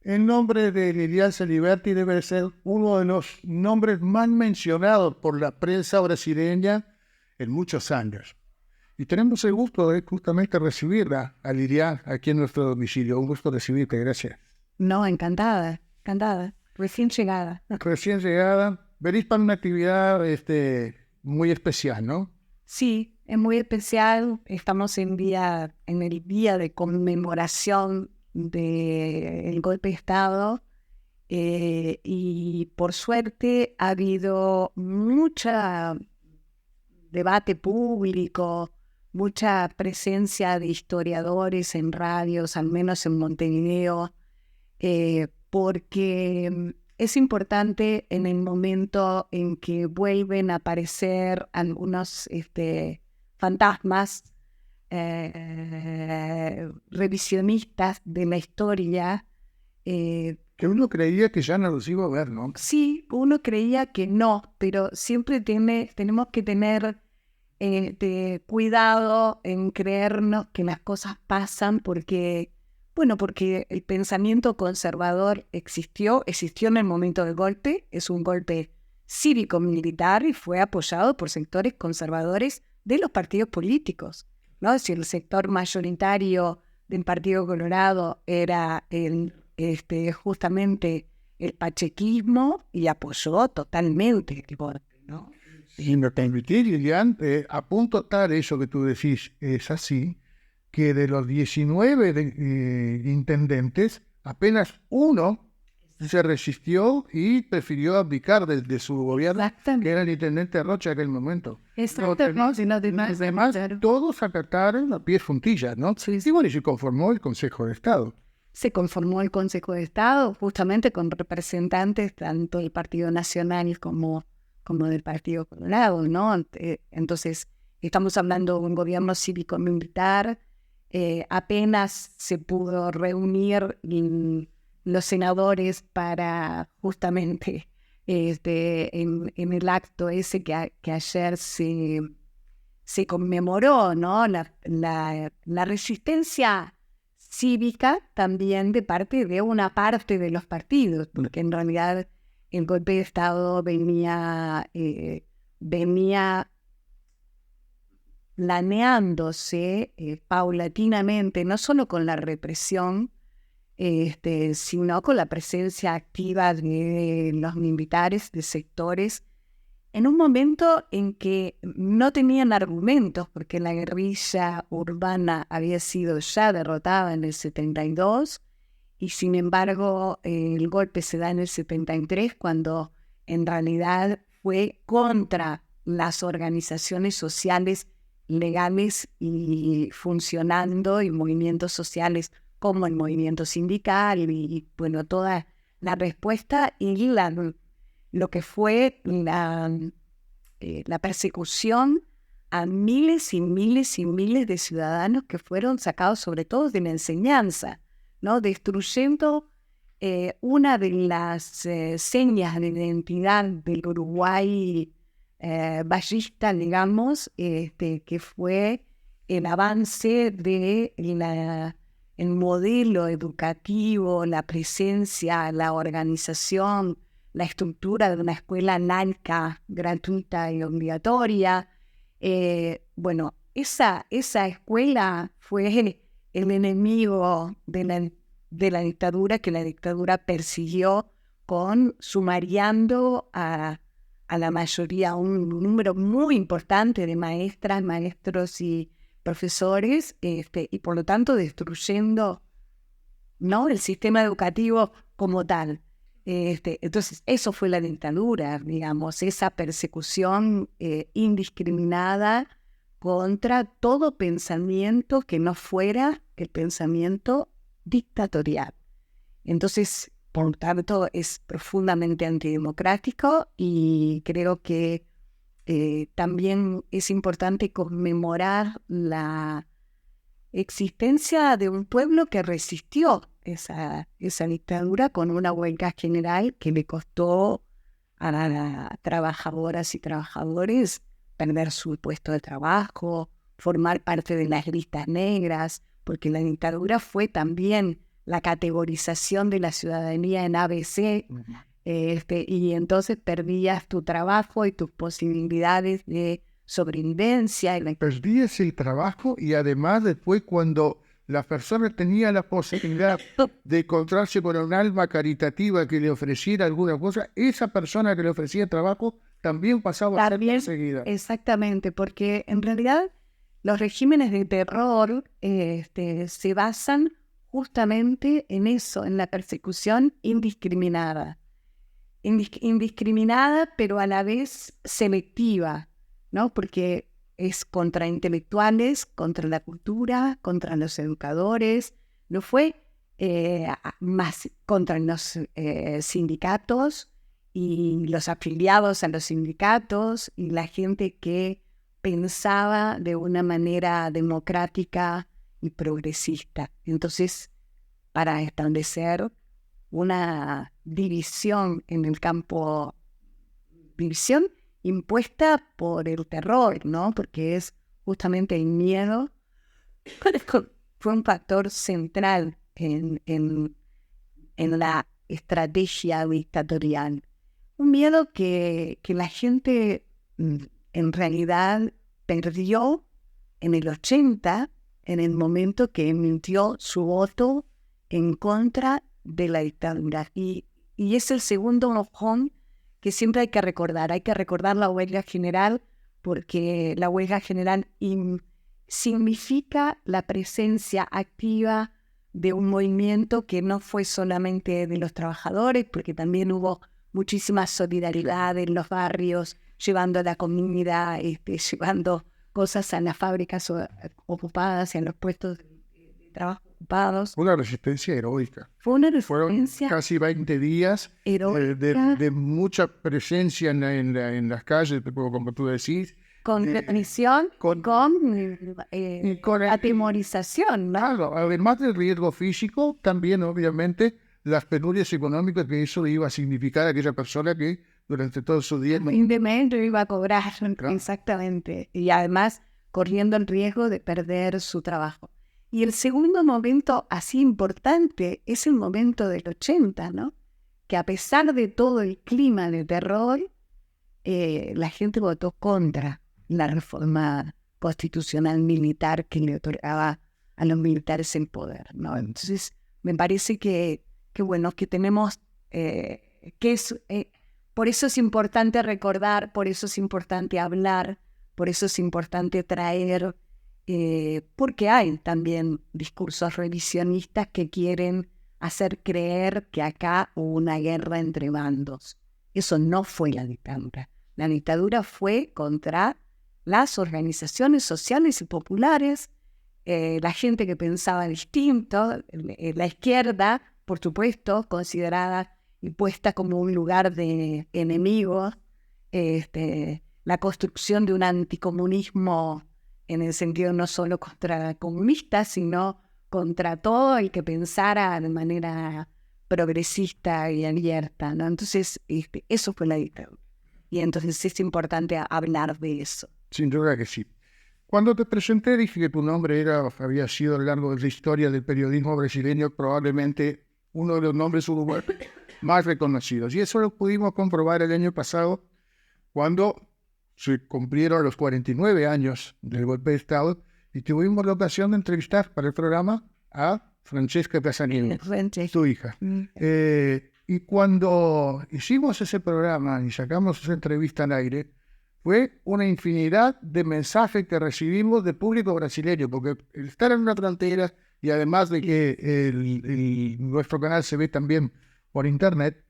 El nombre de Lilian Celiberti debe ser uno de los nombres más mencionados por la prensa brasileña en muchos años. Y tenemos el gusto de justamente recibirla a Lilian aquí en nuestro domicilio. Un gusto recibirte, gracias. No, encantada, recién llegada. Recién llegada, venís para una actividad muy especial, ¿no? Sí, es muy especial. Estamos en el día de conmemoración del golpe de Estado y por suerte ha habido mucho debate público, mucha presencia de historiadores en radios, al menos en Montevideo, porque es importante en el momento en que vuelven a aparecer algunos fantasmas revisionistas de la historia. Que uno creía que ya no los iba a ver, ¿no? Sí, uno creía que no, pero siempre tenemos que tener cuidado en creernos que las cosas pasan porque el pensamiento conservador existió en el momento del golpe, es un golpe cívico-militar y fue apoyado por sectores conservadores de los partidos políticos, ¿no? Es decir, el sector mayoritario del Partido Colorado era justamente el pachequismo y apoyó totalmente el golpe, ¿no? Y me permitís, Lilian, apunto tal eso que tú decís, es así, que de los 19 intendentes, apenas uno se resistió y prefirió abdicar de su gobierno, que era el intendente Rocha en aquel momento. Los demás, todos acataron a pies juntillas, ¿no? Sí. Y bueno, y se conformó el Consejo de Estado. Se conformó el Consejo de Estado justamente con representantes tanto del Partido Nacional como del Partido Colorado, ¿no? Entonces, estamos hablando de un gobierno cívico-militar. Apenas se pudo reunir los senadores para justamente en el acto ese que ayer se conmemoró, ¿no? La resistencia cívica también de parte de una parte de los partidos, porque en realidad el golpe de Estado venía planeándose paulatinamente, no solo con la represión, sino con la presencia activa de los militares, de sectores, en un momento en que no tenían argumentos, porque la guerrilla urbana había sido ya derrotada en el 72, y sin embargo el golpe se da en el 73, cuando en realidad fue contra las organizaciones sociales legales y funcionando, y movimientos sociales como el movimiento sindical, y bueno, toda la respuesta y lo que fue la persecución a miles y miles y miles de ciudadanos que fueron sacados sobre todo de la enseñanza, ¿no? Destruyendo una de las señas de identidad del Uruguay ballista, digamos, que fue el avance de el modelo educativo, la presencia, la organización, la estructura de una escuela laica, gratuita y obligatoria. Bueno, esa escuela fue el enemigo de la dictadura, que la dictadura persiguió sumariando a la mayoría, un número muy importante de maestras, maestros y profesores, y por lo tanto destruyendo, ¿no?, el sistema educativo como tal. Entonces, eso fue la dictadura, digamos, esa persecución indiscriminada contra todo pensamiento que no fuera el pensamiento dictatorial. Entonces, por tanto, es profundamente antidemocrático, y creo que también es importante conmemorar la existencia de un pueblo que resistió esa dictadura con una huelga general que le costó a las trabajadoras y trabajadores perder su puesto de trabajo, formar parte de las listas negras, porque la dictadura fue también la categorización de la ciudadanía en ABC, y entonces perdías tu trabajo y tus posibilidades de sobrevivencia. Perdías el trabajo y además después cuando la persona tenía la posibilidad de encontrarse con un alma caritativa que le ofreciera alguna cosa, esa persona que le ofrecía trabajo también pasaba a ser perseguida. Exactamente, porque en realidad los regímenes de terror se basan justamente en eso, en la persecución indiscriminada. Indiscriminada, pero a la vez selectiva, ¿no? Porque es contra intelectuales, contra la cultura, contra los educadores. No fue más contra los sindicatos y los afiliados a los sindicatos y la gente que pensaba de una manera democrática y progresista. Entonces, para establecer una división en el campo, división impuesta por el terror, ¿no? Porque es justamente el miedo, fue un factor central en la estrategia dictatorial. Un miedo que la gente en realidad perdió en el 80, en el momento que emitió su voto en contra de la dictadura. Y es el segundo mojón que siempre hay que recordar. Hay que recordar la huelga general porque la huelga general significa la presencia activa de un movimiento que no fue solamente de los trabajadores, porque también hubo muchísima solidaridad en los barrios, llevando la comida, llevando cosas a las fábricas ocupadas y a los puestos de trabajo ocupados. Una resistencia heroica. Fue una resistencia. Fueron casi 20 días de mucha presencia en las calles, como tú decís. Con represión, con atemorización, ¿no? Claro, además del riesgo físico, también obviamente las penurias económicas que eso iba a significar a aquella persona que durante todo su día... Independientemente iba a cobrar, claro. Exactamente. Y además corriendo el riesgo de perder su trabajo. Y el segundo momento así importante es el momento del 80, ¿no? Que a pesar de todo el clima de terror, la gente votó contra la reforma constitucional militar que le otorgaba a los militares el poder, ¿no? Entonces, me parece que bueno, que tenemos, por eso es importante recordar, por eso es importante hablar, por eso es importante traer, porque hay también discursos revisionistas que quieren hacer creer que acá hubo una guerra entre bandos. Eso no fue la dictadura. La dictadura fue contra las organizaciones sociales y populares, la gente que pensaba distinto, la izquierda, por supuesto, considerada y puesta como un lugar de enemigos, la construcción de un anticomunismo en el sentido no solo contra comunistas, sino contra todo el que pensara de manera progresista y abierta, ¿no? Entonces, eso fue la dictadura. Y entonces es importante hablar de eso. Sin duda que sí. Cuando te presenté dije que tu nombre había sido a lo largo de la historia del periodismo brasileño probablemente uno de los nombres uruguayos más reconocidos. Y eso lo pudimos comprobar el año pasado cuando se cumplieron los 49 años del golpe de Estado y tuvimos la ocasión de entrevistar para el programa a Francesca Casanino, tu hija. Y cuando hicimos ese programa y sacamos esa entrevista al aire, fue una infinidad de mensajes que recibimos del público brasileño, porque el estar en una frontera y además de que nuestro canal se ve también por internet,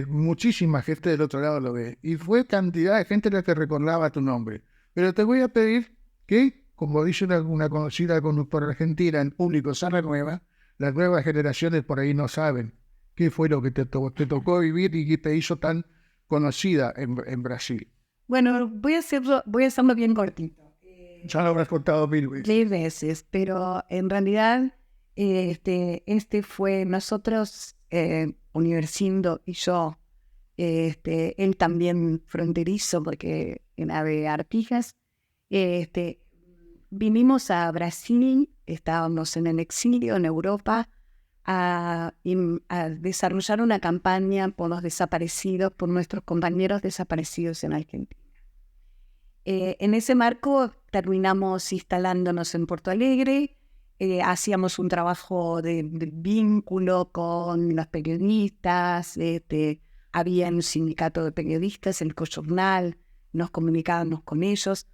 muchísima gente del otro lado lo ve. Y fue cantidad de gente la que recordaba tu nombre. Pero te voy a pedir que, como dice una conocida conductora argentina, el público se renueva, las nuevas generaciones por ahí no saben qué fue lo que te tocó vivir y que te hizo tan conocida en Brasil. Bueno, voy a hacerlo bien cortito. Ya lo habrás contado 1000 veces. 1000 veces, pero en realidad fue nosotros, Universindo y yo, él también fronterizo porque era de Artigas, vinimos a Brasil, estábamos en el exilio en Europa, a desarrollar una campaña por los desaparecidos, por nuestros compañeros desaparecidos en Argentina. En ese marco terminamos instalándonos en Porto Alegre, hacíamos un trabajo de vínculo con los periodistas, había un sindicato de periodistas, el Cojournal, nos comunicábamos con ellos.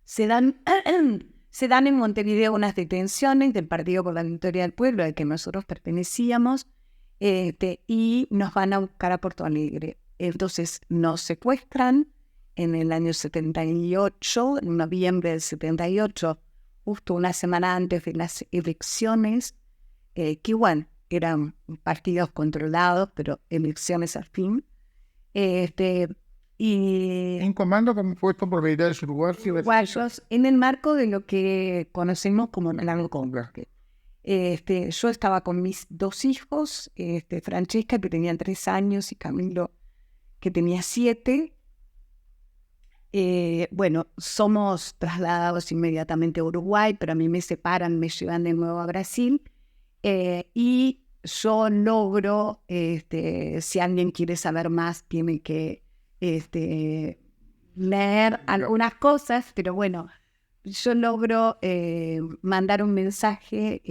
Se dan en Montevideo unas detenciones del Partido por la Victoria del Pueblo al que nosotros pertenecíamos, y nos van a buscar a Porto Alegre. Entonces nos secuestran en el año 78, en noviembre del 78, justo una semana antes de las elecciones, que bueno, eran partidos controlados, pero elecciones al fin. Y un comando compuesto por militares uruguayos en el marco de lo que conocemos como el Narcocongo. Yo estaba con mis 2 hijos, Francesca, que tenía 3 años, y Camilo, que tenía 7. Bueno, somos trasladados inmediatamente a Uruguay, pero a mí me separan, me llevan de nuevo a Brasil, y yo logro, si alguien quiere saber más, tiene que leer algunas cosas, pero bueno, yo logro mandar un mensaje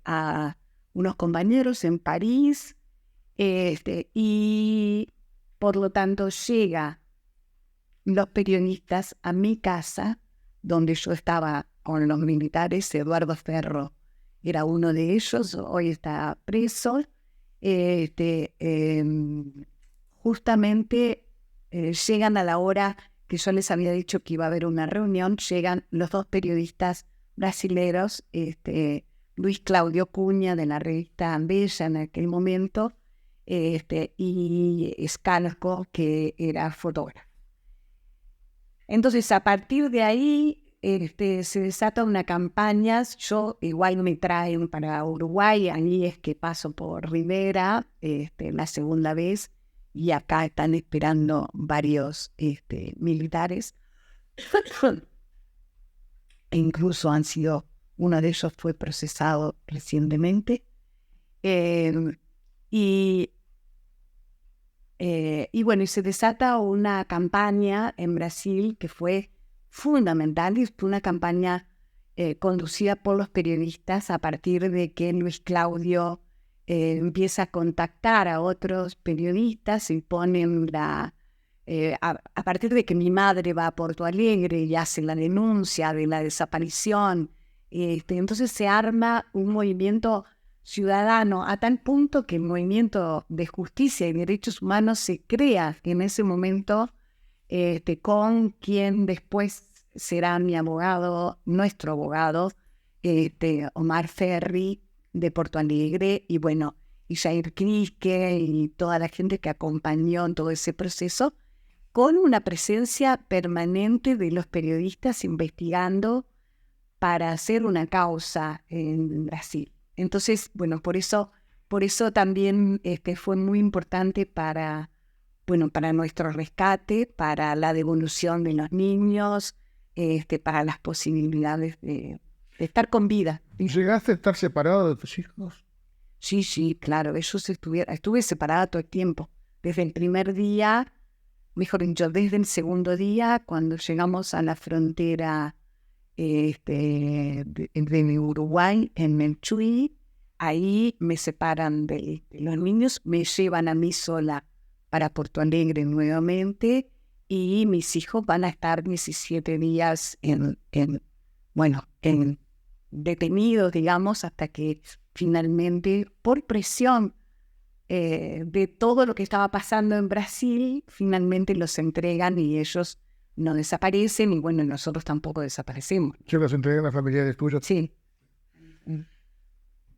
a unos compañeros en París, y por lo tanto llega los periodistas a mi casa, donde yo estaba con los militares. Eduardo Ferro era uno de ellos, hoy está preso. Justamente llegan a la hora que yo les había dicho que iba a haber una reunión, llegan los 2 periodistas brasileños, Luis Claudio Cunha, de la revista Bella en aquel momento, y Scalco, que era fotógrafo. Entonces, a partir de ahí, se desata una campaña. Yo igual me traen para Uruguay, ahí es que paso por Rivera, la segunda vez, y acá están esperando varios militares. E incluso uno de ellos fue procesado recientemente. Y bueno, y se desata una campaña en Brasil que fue fundamental, y fue una campaña conducida por los periodistas a partir de que Luis Claudio empieza a contactar a otros periodistas y ponen a partir de que mi madre va a Porto Alegre y hace la denuncia de la desaparición, entonces se arma un movimiento ciudadano a tal punto que el movimiento de justicia y derechos humanos se crea en ese momento, con quien después será mi abogado, nuestro abogado, Omar Ferri, de Porto Alegre, y bueno, y Jair Quisque y toda la gente que acompañó en todo ese proceso, con una presencia permanente de los periodistas investigando para hacer una causa en Brasil. Entonces, bueno, por eso también fue muy importante para nuestro rescate, para la devolución de los niños, para las posibilidades de estar con vida. ¿Llegaste a estar separado de tus hijos? Sí, claro, estuve separada todo el tiempo. Desde el primer día, mejor dicho, desde el segundo día, cuando llegamos a la frontera de Uruguay, en Melchuí, ahí me separan de los niños, me llevan a mí sola para Porto Alegre nuevamente, y mis hijos van a estar 17 días detenidos, digamos, hasta que finalmente, por presión de todo lo que estaba pasando en Brasil, finalmente los entregan y ellos no desaparecen, y bueno, nosotros tampoco desaparecemos. ¿Se los entregan a familiares tuyos? Sí.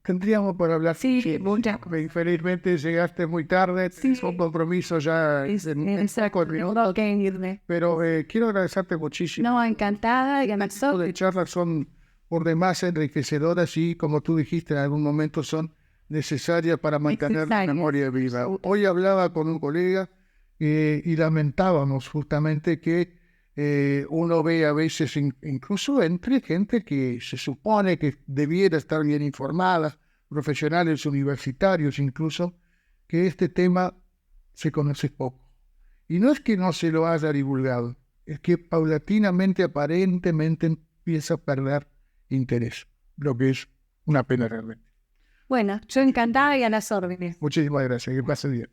Tendríamos para hablar. Sí, muchas cosas. Infelizmente llegaste muy tarde, Sí. un compromiso ya Exacto, tengo que irme. pero quiero agradecerte muchísimo. No, encantada. Y Este tipo de charlas son por demás enriquecedoras y, como tú dijiste, en algún momento son necesarias para mantener la memoria viva. Hoy hablaba con un colega y lamentábamos justamente que Uno ve a veces incluso entre gente que se supone que debiera estar bien informada, profesionales universitarios incluso, que este tema se conoce poco. Y no es que no se lo haya divulgado, es que paulatinamente, aparentemente, empieza a perder interés, lo que es una pena realmente. Bueno, yo encantada y a las órdenes. Muchísimas gracias, que pase bien.